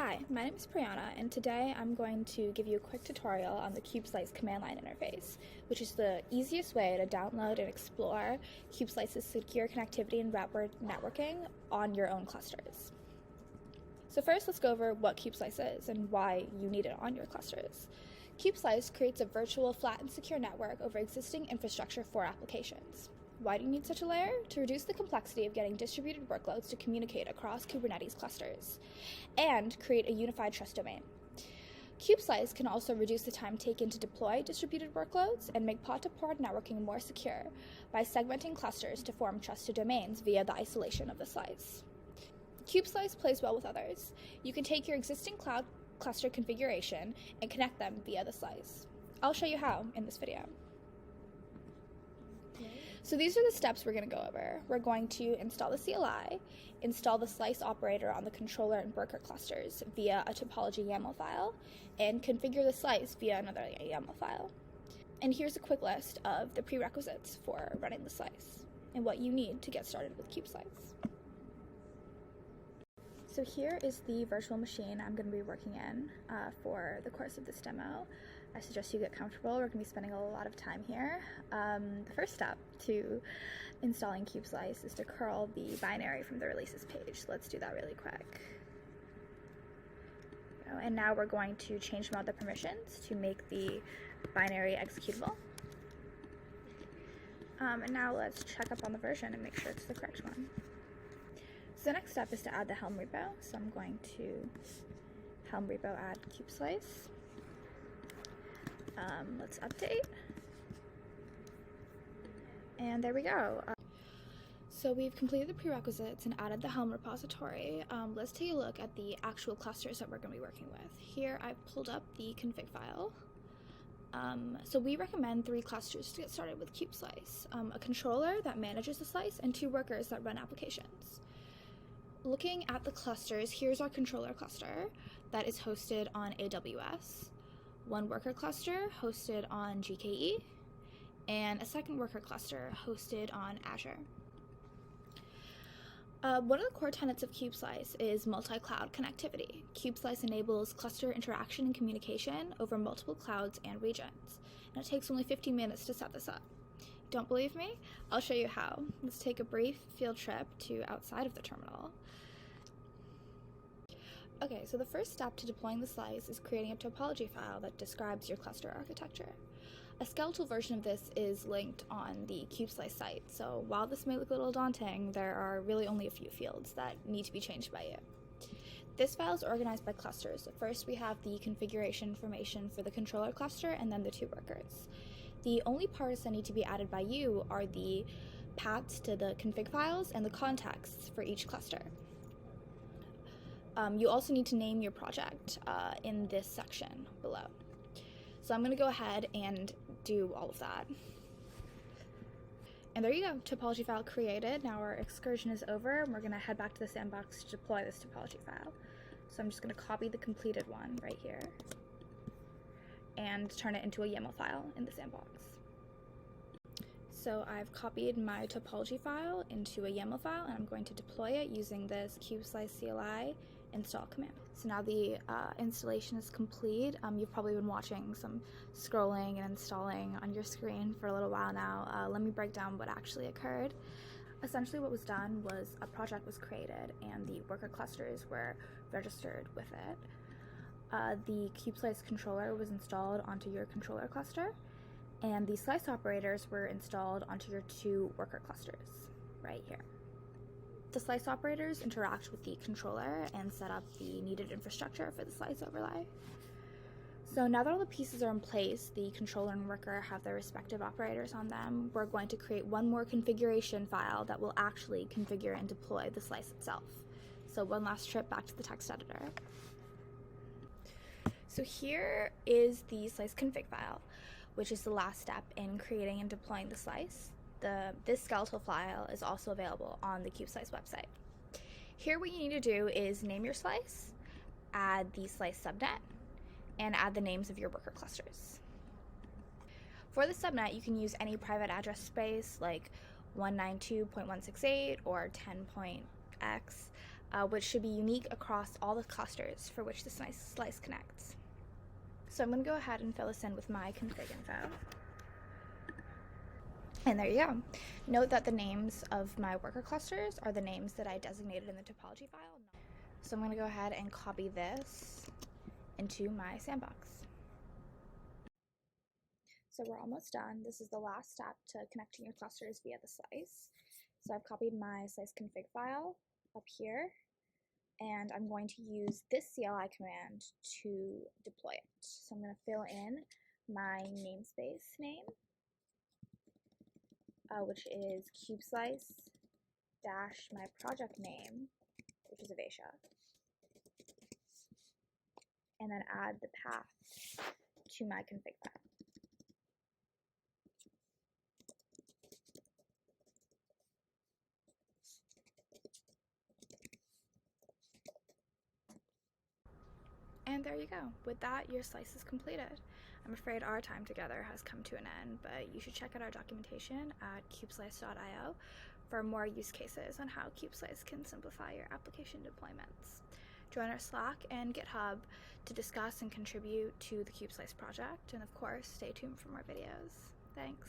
Hi, my name is Priyana, and today I'm going to give you a quick tutorial on the Kubeslice command line interface, which is the easiest way to download and explore Kubeslice's secure connectivity and web networking on your own clusters. So first, let's go over what Kubeslice is and why you need it on your clusters. Kubeslice creates a virtual, flat, and secure network over existing infrastructure for applications. Why do you need such a layer? To reduce the complexity of getting distributed workloads to communicate across Kubernetes clusters and create a unified trust domain. Kubeslice can also reduce the time taken to deploy distributed workloads and make pod-to-pod networking more secure by segmenting clusters to form trusted domains via the isolation of the slice. Kubeslice plays well with others. You can take your existing cloud cluster configuration and connect them via the slice. I'll show you how in this video. So these are the steps we're going to go over. We're going to install the CLI, install the slice operator on the controller and worker clusters via a topology YAML file, and configure the slice via another YAML file. And here's a quick list of the prerequisites for running the slice and what you need to get started with Kubeslice. So here is the virtual machine I'm going to be working in for the course of this demo. I suggest you get comfortable. We're going to be spending a lot of time here. The first step to installing Kubeslice is to curl the binary from the releases page. Let's do that really quick. And now we're going to change some other permissions to make the binary executable. And now let's check up on the version and make sure it's the correct one. So the next step is to add the Helm repo. So I'm going to Helm repo add Kubeslice. Let's update. And there we go. So we've completed the prerequisites and added the Helm repository. Let's take a look at the actual clusters that we're going to be working with. Here I've pulled up the config file. So we recommend 3 clusters to get started with Kubeslice. A controller that manages the slice and 2 workers that run applications. Looking at the clusters, here's our controller cluster that is hosted on AWS, 1 worker cluster hosted on GKE, and a 2nd worker cluster hosted on Azure. One of the core tenets of Kubeslice is multi-cloud connectivity. Kubeslice enables cluster interaction and communication over multiple clouds and regions, and it takes only 15 minutes to set this up. Don't believe me? I'll show you how. Let's take a brief field trip to outside of the terminal. Okay, so the first step to deploying the slice is creating a topology file that describes your cluster architecture. A skeletal version of this is linked on the Kubeslice site, so while this may look a little daunting, there are really only a few fields that need to be changed by you. This file is organized by clusters. First, we have the configuration information for the controller cluster and then the 2 workers. The only parts that need to be added by you are the paths to the config files and the contexts for each cluster. You also need to name your project in this section below. So I'm going to go ahead and do all of that. And there you go, topology file created. Now our excursion is over and we're going to head back to the sandbox to deploy this topology file. So I'm just going to copy the completed one right here and turn it into a YAML file in the sandbox. So I've copied my topology file into a YAML file and I'm going to deploy it using this Kubeslice CLI install command. So now the installation is complete. You've probably been watching some scrolling and installing on your screen for a little while now. Let me break down what actually occurred. Essentially what was done was a project was created and the worker clusters were registered with it. The Kubeslice controller was installed onto your controller cluster, and the slice operators were installed onto your 2 worker clusters, right here. The slice operators interact with the controller and set up the needed infrastructure for the slice overlay. So now that all the pieces are in place, the controller and worker have their respective operators on them, we're going to create one more configuration file that will actually configure and deploy the slice itself. So one last trip back to the text editor. So here is the slice config file, which is the last step in creating and deploying the slice. This skeletal file is also available on the Kubeslice website. Here what you need to do is name your slice, add the slice subnet, and add the names of your worker clusters. For the subnet, you can use any private address space like 192.168 or 10.x. which should be unique across all the clusters for which the slice connects. So I'm going to go ahead and fill this in with my config info. And there you go. Note that the names of my worker clusters are the names that I designated in the topology file. So I'm going to go ahead and copy this into my sandbox. So we're almost done. This is the last step to connecting your clusters via the slice. So I've copied my slice config file up here, and I'm going to use this CLI command to deploy it. So I'm going to fill in my namespace name, which is Kubeslice dash my project name, which is Avacia, and then add the path to my config file. And there you go. With that, your slice is completed. I'm afraid our time together has come to an end, but you should check out our documentation at kubeslice.io for more use cases on how Kubeslice can simplify your application deployments. Join our Slack and GitHub to discuss and contribute to the Kubeslice project, and of course, stay tuned for more videos. Thanks.